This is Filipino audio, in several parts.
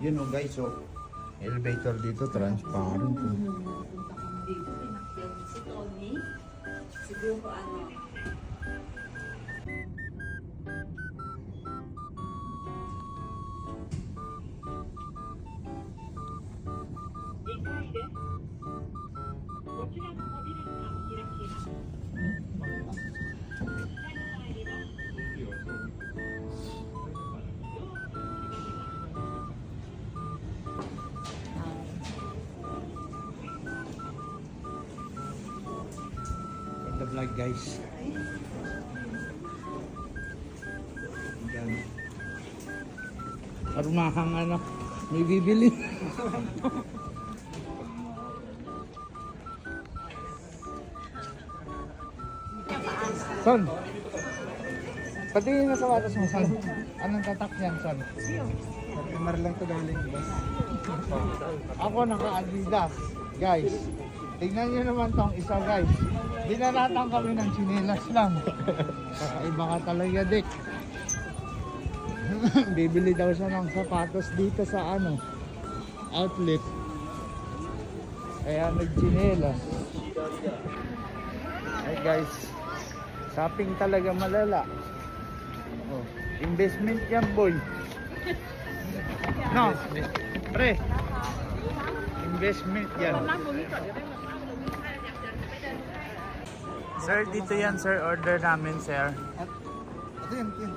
Yun o guys, so elevator dito transparent. Punta kami dito, pinakyan si Tony. Siguro ano. The vlog guys. Yan. Arumahang ano, may bibili. Son, patingin na sapatos mo, Son. Anong tatak yan, Son? Mar lang to galing, boss. Ako naka-Adidas, guys. Tingnan nyo naman tong isa, guys. Dinaratan kami ng chinelas lang. Kakaiba ka talaga, Dick. Bibili daw siya ng sapatos dito sa ano, outlet. Kaya nag-chinelas. Ay guys, shopping talaga malala. Oh, investment yan, boy. No, pre. Investment yan. Sir, dito yan, sir. Order namin, sir. Ito yan, yan.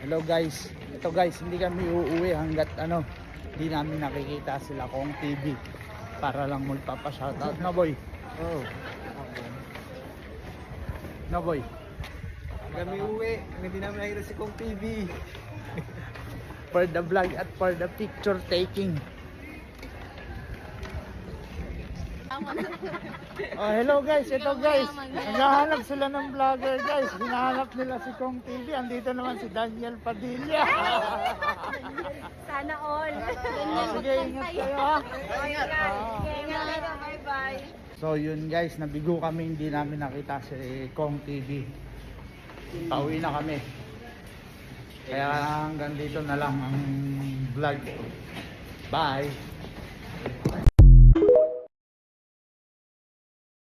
Hello guys. Ito guys, hindi kami uuwi hanggat ano, hindi namin nakikita sila Kong TV. Para lang magpapa-shoutout na, boy. Oh. Na, boy. Kami uwi. Hindi namin nakita si Kong TV. For the vlog at for the picture taking. Oh, hello guys, ito guys. Naghahanap sila ng vlogger guys. Hinahanap nila si Kong TV. Andito naman si Daniel Padilla. Sana all. Sige, ingat kayo ha. Ingat. Bye-bye. So yun guys, nabigo kami, hindi namin nakita si Kong TV. Pauwi na kami. Kaya hanggang dito na lang ang vlog. Bye.